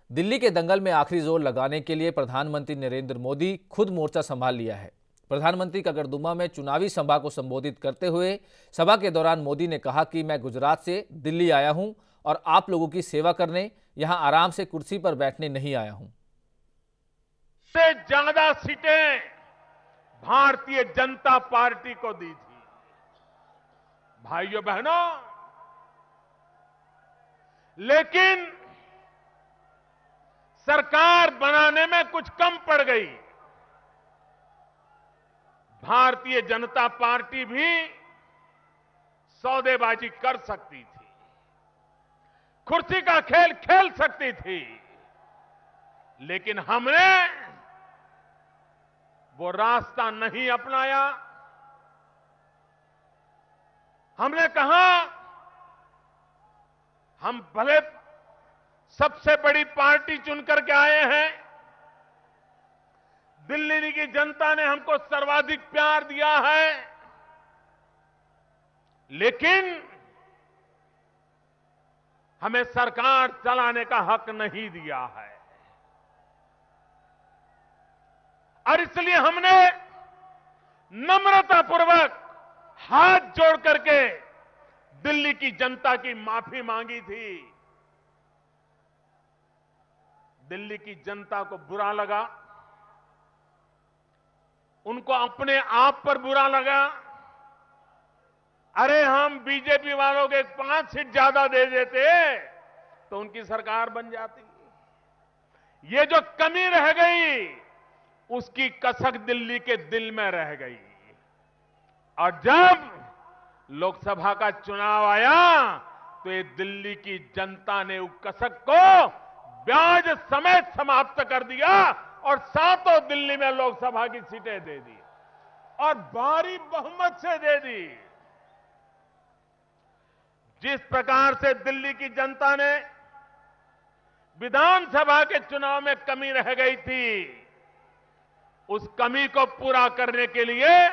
दिल्ली के दंगल में आखिरी जोर लगाने के लिए प्रधानमंत्री नरेंद्र मोदी खुद मोर्चा संभाल लिया है। प्रधानमंत्री कगरदुमा में चुनावी सभा को संबोधित करते हुए सभा के दौरान मोदी ने कहा कि मैं गुजरात से दिल्ली आया हूं और आप लोगों की सेवा करने, यहां आराम से कुर्सी पर बैठने नहीं आया हूं। से ज्यादा सीटें भारतीय जनता पार्टी को दी थी। भाइयों बहनों, लेकिन सरकार बनाने में कुछ कम पड़ गई। भारतीय जनता पार्टी भी सौदेबाजी कर सकती थी, कुर्सी का खेल खेल सकती थी, लेकिन हमने वो रास्ता नहीं अपनाया। हमने कहा हम भले सबसे बड़ी पार्टी चुनकर के आए हैं, दिल्ली की जनता ने हमको सर्वाधिक प्यार दिया है, लेकिन हमें सरकार चलाने का हक नहीं दिया है। और इसलिए हमने नम्रतापूर्वक हाथ जोड़ करके दिल्ली की जनता की माफी मांगी थी। दिल्ली की जनता को बुरा लगा, उनको अपने आप पर बुरा लगा। अरे हम बीजेपी वालों के 5 सीट ज्यादा दे देते तो उनकी सरकार बन जाती। ये जो कमी रह गई उसकी कसक दिल्ली के दिल में रह गई। और जब लोकसभा का चुनाव आया तो ये दिल्ली की जनता ने उस कसक को ब्याज समेत समाप्त कर दिया और सातों दिल्ली में लोकसभा की सीटें दे दी और भारी बहुमत से दे दी। जिस प्रकार से दिल्ली की जनता ने विधानसभा के चुनाव में कमी रह गई थी, उस कमी को पूरा करने के लिए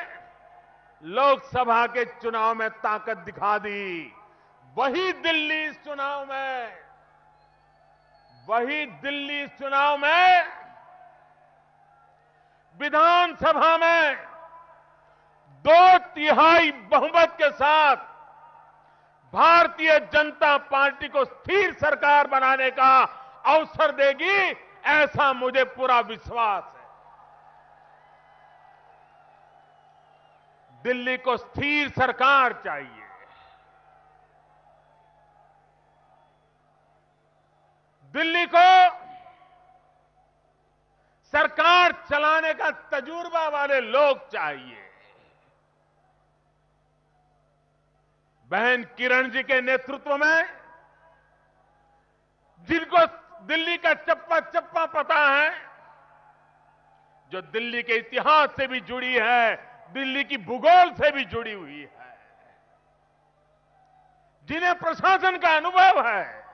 लोकसभा के चुनाव में ताकत दिखा दी। वही दिल्ली इस चुनाव में विधानसभा में 2/3 बहुमत के साथ भारतीय जनता पार्टी को स्थिर सरकार बनाने का अवसर देगी, ऐसा मुझे पूरा विश्वास है। दिल्ली को स्थिर सरकार चाहिए। दिल्ली को सरकार चलाने का तजुर्बा वाले लोग चाहिए। बहन किरण जी के नेतृत्व में, जिनको दिल्ली का चप्पा चप्पा पता है, जो दिल्ली के इतिहास से भी जुड़ी है, दिल्ली की भूगोल से भी जुड़ी हुई है, जिन्हें प्रशासन का अनुभव है,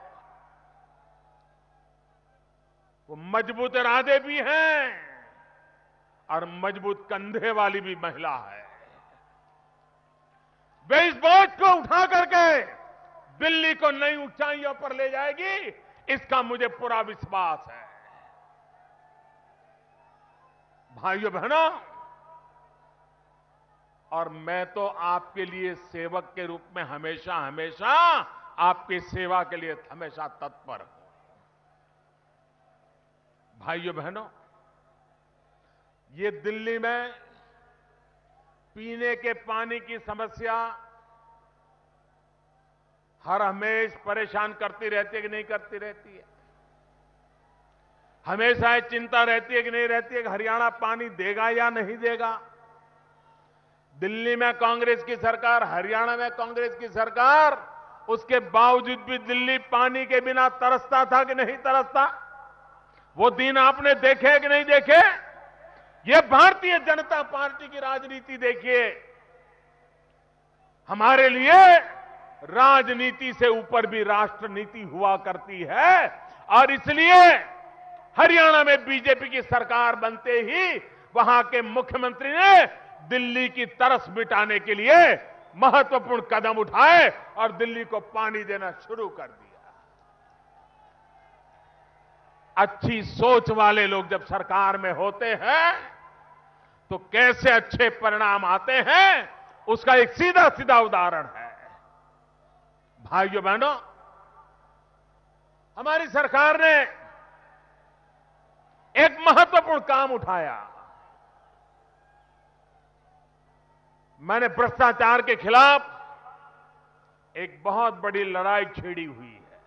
वो मजबूत इरादे भी हैं और मजबूत कंधे वाली भी महिला है। वे इस बोझ को उठा करके दिल्ली को नई ऊंचाइयों पर ले जाएगी, इसका मुझे पूरा विश्वास है। भाइयों बहनों, और मैं तो आपके लिए सेवक के रूप में हमेशा आपकी सेवा के लिए हमेशा तत्पर हूं। भाइयों बहनों, ये दिल्ली में पीने के पानी की समस्या हर हमेश परेशान करती रहती है कि नहीं करती रहती है? हमेशा चिंता रहती है कि नहीं रहती है कि हरियाणा पानी देगा या नहीं देगा? दिल्ली में कांग्रेस की सरकार, हरियाणा में कांग्रेस की सरकार, उसके बावजूद भी दिल्ली पानी के बिना तरसता था कि नहीं तरसता? वो दिन आपने देखे कि नहीं देखे? ये भारतीय जनता पार्टी की राजनीति देखिए। हमारे लिए राजनीति से ऊपर भी राष्ट्रनीति हुआ करती है और इसलिए हरियाणा में बीजेपी की सरकार बनते ही वहां के मुख्यमंत्री ने दिल्ली की तरस मिटाने के लिए महत्वपूर्ण कदम उठाए और दिल्ली को पानी देना शुरू कर दिया। अच्छी सोच वाले लोग जब सरकार में होते हैं तो कैसे अच्छे परिणाम आते हैं, उसका एक सीधा सीधा उदाहरण है। भाइयों बहनों, हमारी सरकार ने एक महत्वपूर्ण काम उठाया। मैंने भ्रष्टाचार के खिलाफ एक बहुत बड़ी लड़ाई छेड़ी हुई है,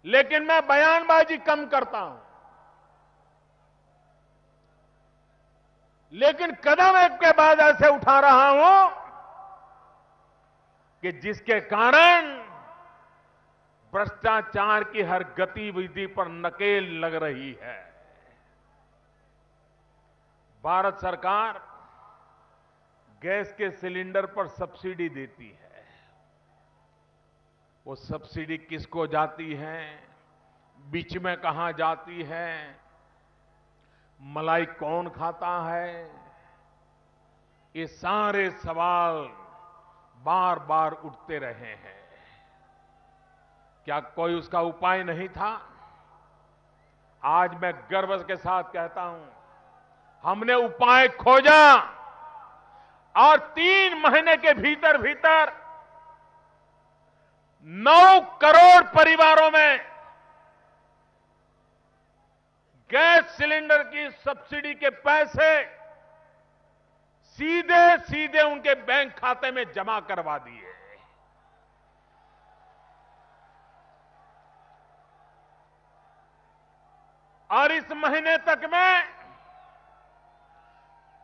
लेकिन मैं बयानबाजी कम करता हूं, लेकिन कदम एक के बाद ऐसे उठा रहा हूं कि जिसके कारण भ्रष्टाचार की हर गतिविधि पर नकेल लग रही है। भारत सरकार गैस के सिलेंडर पर सब्सिडी देती है। वो सब्सिडी किसको जाती है, बीच में कहां जाती है, मलाई कौन खाता है, ये सारे सवाल बार बार उठते रहे हैं। क्या कोई उसका उपाय नहीं था? आज मैं गर्व के साथ कहता हूं, हमने उपाय खोजा और 3 महीने के भीतर भीतर 9 करोड़ परिवारों में गैस सिलेंडर की सब्सिडी के पैसे सीधे सीधे उनके बैंक खाते में जमा करवा दिए। और इस महीने तक में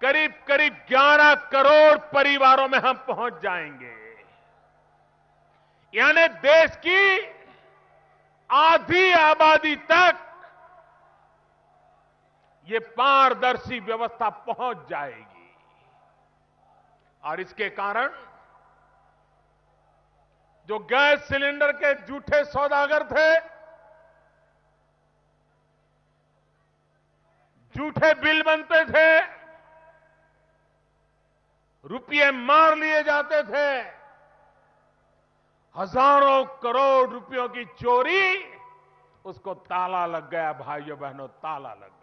करीब करीब 11 करोड़ परिवारों में हम पहुंच जाएंगे। यानी देश की आधी आबादी तक ये पारदर्शी व्यवस्था पहुंच जाएगी। और इसके कारण जो गैस सिलेंडर के झूठे सौदागर थे, झूठे बिल बनते थे, रुपये मार लिए जाते थे, हजारों करोड़ रुपयों की चोरी, उसको ताला लग गया। भाइयों बहनों, ताला लग गया।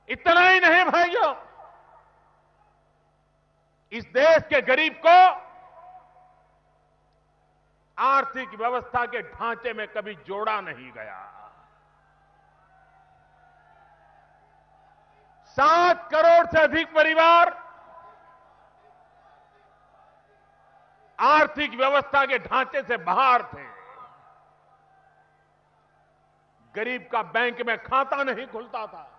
इतना ही नहीं भाइयों, इस देश के गरीब को आर्थिक व्यवस्था के ढांचे में कभी जोड़ा नहीं गया। 7 करोड़ से अधिक परिवार आर्थिक व्यवस्था के ढांचे से बाहर थे। गरीब का बैंक में खाता नहीं खुलता था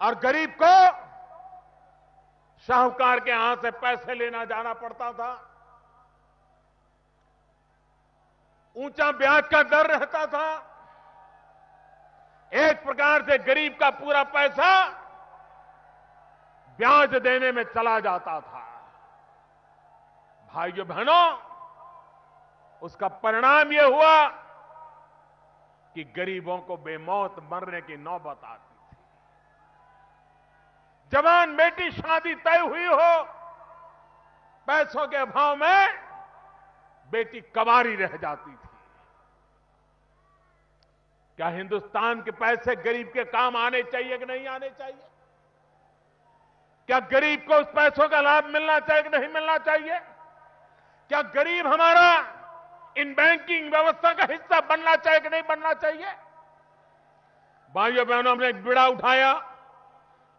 और गरीब को साहूकार के हाथ से पैसे लेना जाना पड़ता था। ऊंचा ब्याज का दर रहता था। एक प्रकार से गरीब का पूरा पैसा ब्याज देने में चला जाता था। भाइयों बहनों, उसका परिणाम यह हुआ कि गरीबों को बेमौत मरने की नौबत आती थी। जवान बेटी शादी तय हुई हो, पैसों के अभाव में बेटी कवारी रह जाती थी। क्या हिंदुस्तान के पैसे गरीब के काम आने चाहिए कि नहीं आने चाहिए? क्या गरीब को उस पैसों का लाभ मिलना चाहिए कि नहीं मिलना चाहिए? क्या गरीब हमारा इन बैंकिंग व्यवस्था का हिस्सा बनना चाहिए कि नहीं बनना चाहिए? भाइयों बहनों, हमने एक बीड़ा उठाया।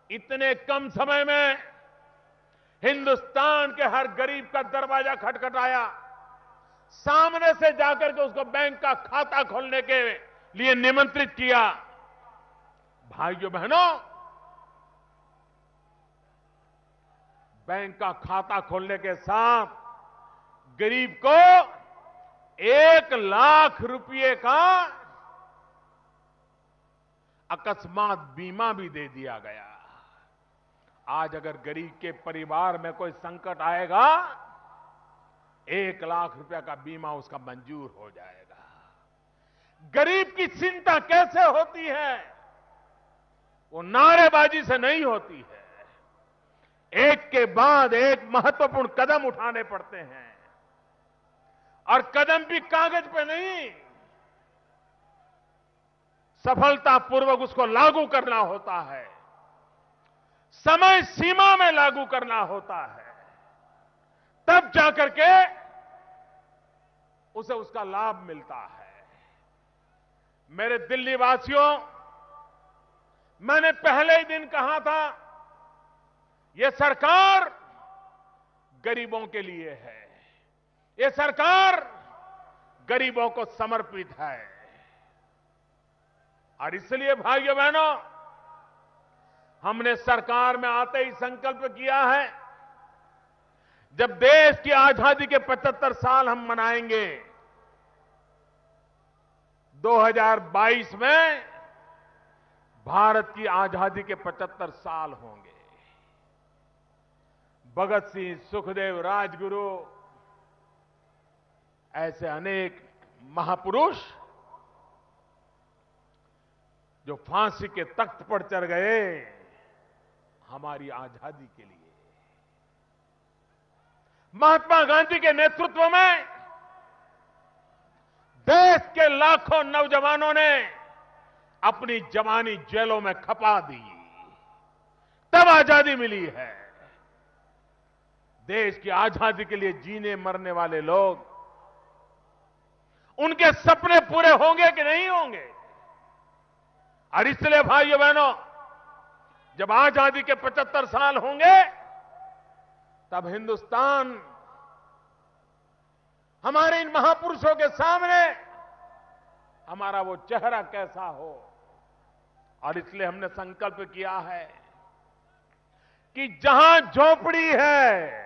इतने कम समय में हिंदुस्तान के हर गरीब का दरवाजा खटखटाया, सामने से जाकर के उसको बैंक का खाता खोलने के लिए निमंत्रित किया। भाइयों बहनों, बैंक का खाता खोलने के साथ गरीब को 1 लाख रुपए का अकस्मात बीमा भी दे दिया गया। आज अगर गरीब के परिवार में कोई संकट आएगा, 1 लाख रुपए का बीमा उसका मंजूर हो जाएगा। गरीब की चिंता कैसे होती है? वो नारेबाजी से नहीं होती है। एक के बाद एक महत्वपूर्ण कदम उठाने पड़ते हैं और कदम भी कागज पे नहीं, सफलतापूर्वक उसको लागू करना होता है, समय सीमा में लागू करना होता है, तब जाकर के उसे उसका लाभ मिलता है। मेरे दिल्ली वासियों, मैंने पहले ही दिन कहा था, यह सरकार गरीबों के लिए है, यह सरकार गरीबों को समर्पित है। और इसलिए भाइयों बहनों, हमने सरकार में आते ही संकल्प किया है, जब देश की आजादी के 75 साल हम मनाएंगे, 2022 में भारत की आजादी के 75 साल होंगे। भगत सिंह, सुखदेव, राजगुरु, ऐसे अनेक महापुरुष जो फांसी के तख्त पर चढ़ गए हमारी आजादी के लिए। महात्मा गांधी के नेतृत्व में देश के लाखों नौजवानों ने अपनी जवानी जेलों में खपा दी, तब आजादी मिली है। देश की आजादी के लिए जीने मरने वाले लोग, उनके सपने पूरे होंगे कि नहीं होंगे? और इसलिए भाइयों बहनों, जब आजादी के 75 साल होंगे, तब हिंदुस्तान हमारे इन महापुरुषों के सामने हमारा वो चेहरा कैसा हो। और इसलिए हमने संकल्प किया है कि जहां झोपड़ी है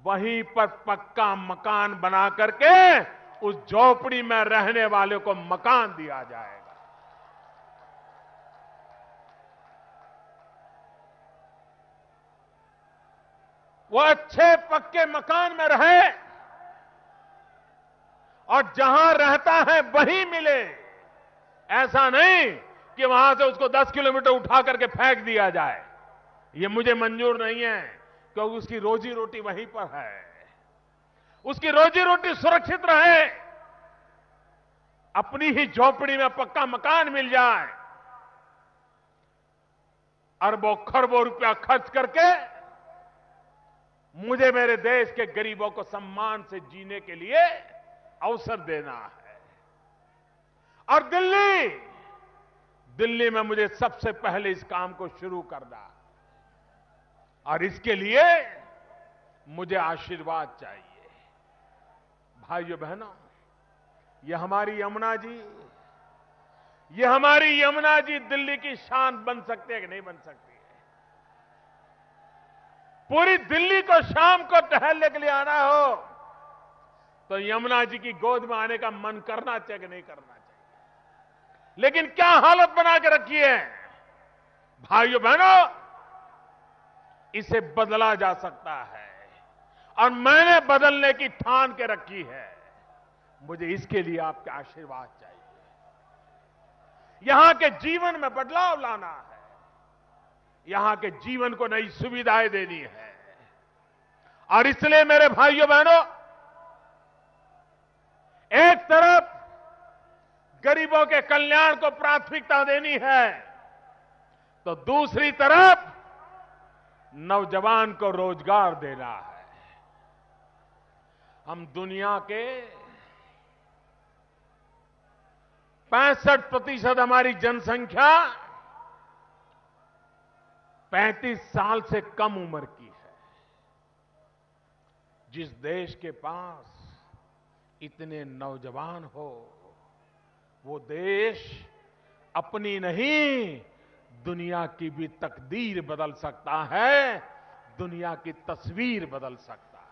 वहीं पर पक्का मकान बना करके उस झोपड़ी में रहने वाले को मकान दिया जाएगा। वो अच्छे पक्के मकान में रहे और जहां रहता है वहीं मिले। ऐसा नहीं कि वहां से उसको 10 किलोमीटर उठा करके फेंक दिया जाए, ये मुझे मंजूर नहीं है, क्योंकि उसकी रोजी रोटी वहीं पर है। उसकी रोजी रोटी सुरक्षित रहे, अपनी ही झोपड़ी में पक्का मकान मिल जाए, अरबों खरबों रुपया खर्च करके मुझे मेरे देश के गरीबों को सम्मान से जीने के लिए अवसर देना है। और दिल्ली में मुझे सबसे पहले इस काम को शुरू करना है, और इसके लिए मुझे आशीर्वाद चाहिए। भाइयों बहनों, ये हमारी यमुना जी दिल्ली की शान बन सकती है कि नहीं बन सकती है? पूरी दिल्ली को शाम को टहलने के लिए आना हो तो यमुना जी की गोद में आने का मन करना चाहिए कि नहीं करना चाहिए? लेकिन क्या हालत बना के रखी है भाइयों बहनों, इसे बदला जा सकता है और मैंने बदलने की ठान के रखी है। मुझे इसके लिए आपके आशीर्वाद चाहिए। यहां के जीवन में बदलाव लाना है, यहां के जीवन को नई सुविधाएं देनी है। और इसलिए मेरे भाइयों बहनों, एक तरफ गरीबों के कल्याण को प्राथमिकता देनी है, तो दूसरी तरफ नौजवान को रोजगार देना है। हम दुनिया के 65% हमारी जनसंख्या 35 साल से कम उम्र की है। जिस देश के पास इतने नौजवान हो, वो देश अपनी नहीं दुनिया की भी तकदीर बदल सकता है, दुनिया की तस्वीर बदल सकता है।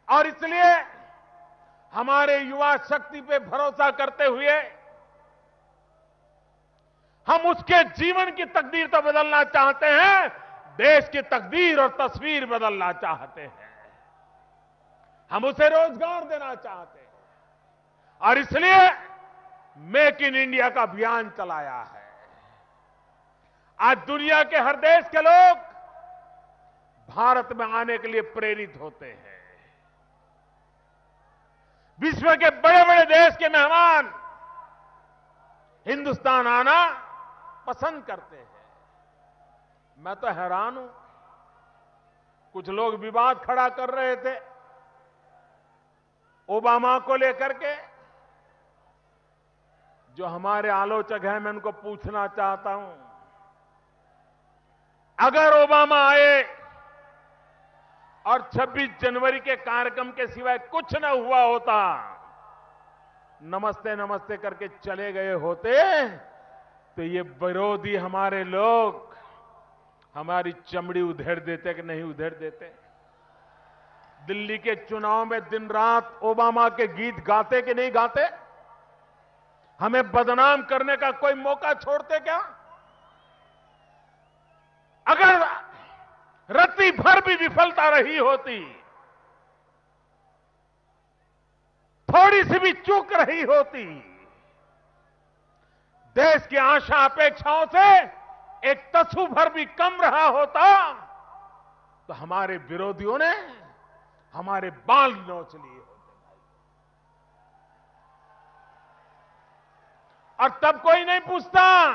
और इसलिए हमारे युवा शक्ति पे भरोसा करते हुए हम उसके जीवन की तकदीर तो बदलना चाहते हैं, देश की तकदीर और तस्वीर बदलना चाहते हैं। हम उसे रोजगार देना चाहते हैं और इसलिए मेक इन इंडिया का अभियान चलाया है। आज दुनिया के हर देश के लोग भारत में आने के लिए प्रेरित होते हैं। विश्व के बड़े बड़े देश के मेहमान हिंदुस्तान आना पसंद करते हैं। मैं तो हैरान हूं, कुछ लोग विवाद खड़ा कर रहे थे ओबामा को लेकर के। जो हमारे आलोचक हैं, मैं उनको पूछना चाहता हूं, अगर ओबामा आए और 26 जनवरी के कार्यक्रम के सिवाय कुछ न हुआ होता, नमस्ते नमस्ते करके चले गए होते, तो ये विरोधी हमारे लोग हमारी चमड़ी उधेड़ देते कि नहीं उधेड़ देते? दिल्ली के चुनाव में दिन रात ओबामा के गीत गाते कि नहीं गाते? हमें बदनाम करने का कोई मौका छोड़ते क्या? अगर रत्ती भर भी विफलता रही होती, थोड़ी सी भी चूक रही होती, देश की आशा अपेक्षाओं से एक तसु भर भी कम रहा होता, तो हमारे विरोधियों ने हमारे बाल नोच लिए होते। और तब कोई नहीं पूछता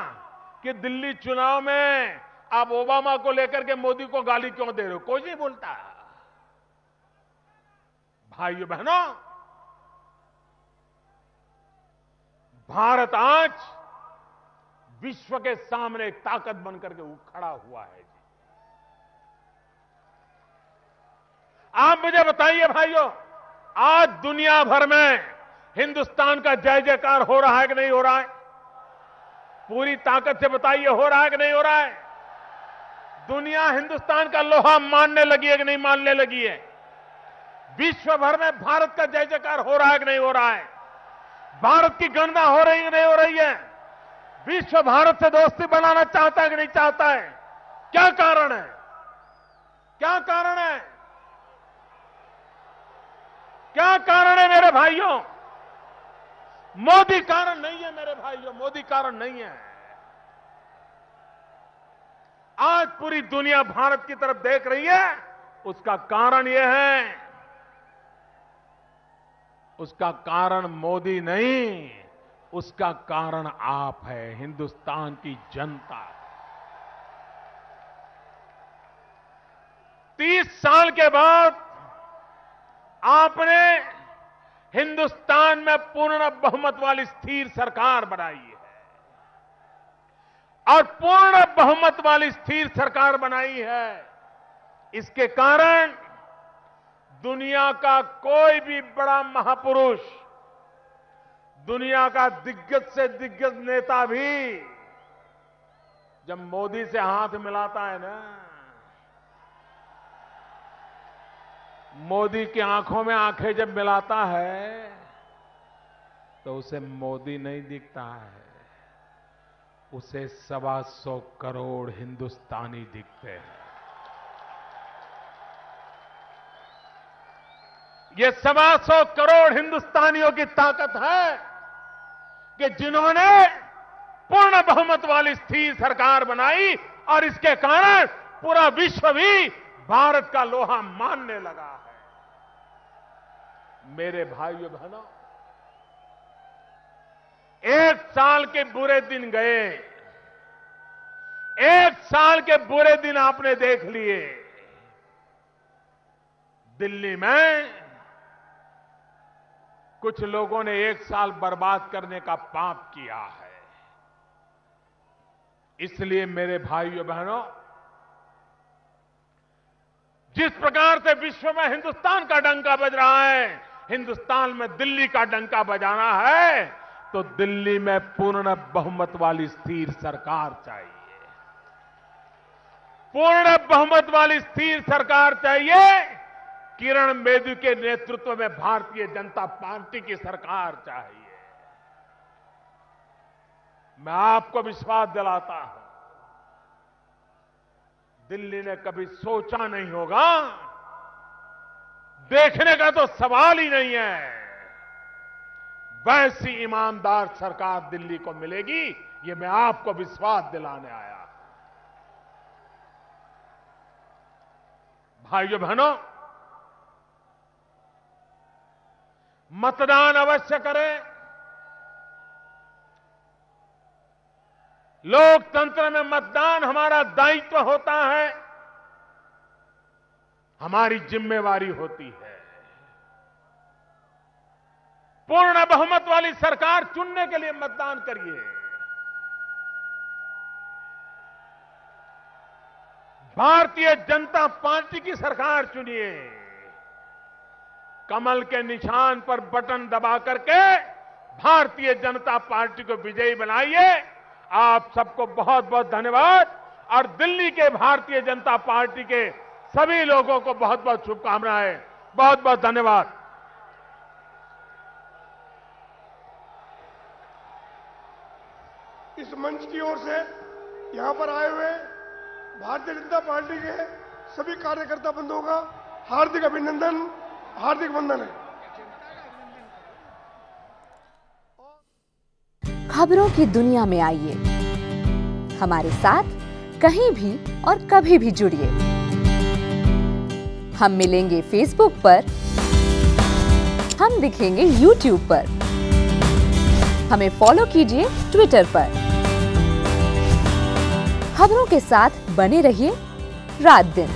कि दिल्ली चुनाव में आप ओबामा को लेकर के मोदी को गाली क्यों दे रहे हो, कोई नहीं बोलता। भाइयों बहनों, भारत आज विश्व के सामने एक ताकत बनकर के खड़ा हुआ है। आप मुझे बताइए भाइयों, आज दुनिया भर में हिंदुस्तान का जय जयकार हो रहा है कि नहीं हो रहा है? पूरी ताकत से बताइए, हो रहा है कि नहीं हो रहा है? दुनिया हिंदुस्तान का लोहा मानने लगी है कि नहीं मानने लगी है? विश्व भर में भारत का जय जयकार हो रहा है कि नहीं हो रहा है? भारत की गणना हो रही है कि नहीं हो रही है? विश्व भारत से दोस्ती बनाना चाहता है कि नहीं चाहता है? क्या कारण है? क्या कारण है? क्या कारण है मेरे भाइयों? मोदी कारण नहीं है मेरे भाइयों, मोदी कारण नहीं है। आज पूरी दुनिया भारत की तरफ देख रही है, उसका कारण यह है, उसका कारण मोदी नहीं, उसका कारण आप है, हिंदुस्तान की जनता। 30 साल के बाद आपने हिंदुस्तान में पूर्ण बहुमत वाली स्थिर सरकार बनाई है, और पूर्ण बहुमत वाली स्थिर सरकार बनाई है। इसके कारण दुनिया का कोई भी बड़ा महापुरुष, दुनिया का दिग्गज से दिग्गज नेता भी जब मोदी से हाथ मिलाता है ना, मोदी की आंखों में आंखें जब मिलाता है, तो उसे मोदी नहीं दिखता है, उसे 125 करोड़ हिंदुस्तानी दिखते हैं। ये 125 करोड़ हिंदुस्तानियों की ताकत है कि जिन्होंने पूर्ण बहुमत वाली स्थिर सरकार बनाई, और इसके कारण पूरा विश्व भी भारत का लोहा मानने लगा है। मेरे भाइयों बहनों, 1 साल के बुरे दिन गए, 1 साल के बुरे दिन आपने देख लिए। दिल्ली में कुछ लोगों ने 1 साल बर्बाद करने का पाप किया है। इसलिए मेरे भाइयों बहनों, जिस प्रकार से विश्व में हिंदुस्तान का डंका बज रहा है, हिंदुस्तान में दिल्ली का डंका बजाना है, तो दिल्ली में पूर्ण बहुमत वाली स्थिर सरकार चाहिए। पूर्ण बहुमत वाली स्थिर सरकार चाहिए। किरण बेदी के नेतृत्व में भारतीय जनता पार्टी की सरकार चाहिए। मैं आपको विश्वास दिलाता हूं, दिल्ली ने कभी सोचा नहीं होगा, देखने का तो सवाल ही नहीं है, वैसी ईमानदार सरकार दिल्ली को मिलेगी। ये मैं आपको विश्वास दिलाने आया। भाइयों बहनों, मतदान अवश्य करें। लोकतंत्र में मतदान हमारा दायित्व होता है, हमारी जिम्मेवारी होती है। पूर्ण बहुमत वाली सरकार चुनने के लिए मतदान करिए। भारतीय जनता पार्टी की सरकार चुनिए। कमल के निशान पर बटन दबा करके भारतीय जनता पार्टी को विजयी बनाइए। आप सबको बहुत बहुत धन्यवाद और दिल्ली के भारतीय जनता पार्टी के सभी लोगों को बहुत बहुत शुभकामनाएं। बहुत बहुत धन्यवाद। इस मंच की ओर से यहां पर आए हुए भारतीय जनता पार्टी के सभी कार्यकर्ता बंधुओं का हार्दिक अभिनंदन, हार्दिक वंदन है। खबरों की दुनिया में आइए, हमारे साथ कहीं भी और कभी भी जुड़िए। हम मिलेंगे फेसबुक पर, हम दिखेंगे यूट्यूब पर, हमें फॉलो कीजिए ट्विटर पर। खबरों के साथ बने रहिए रात दिन।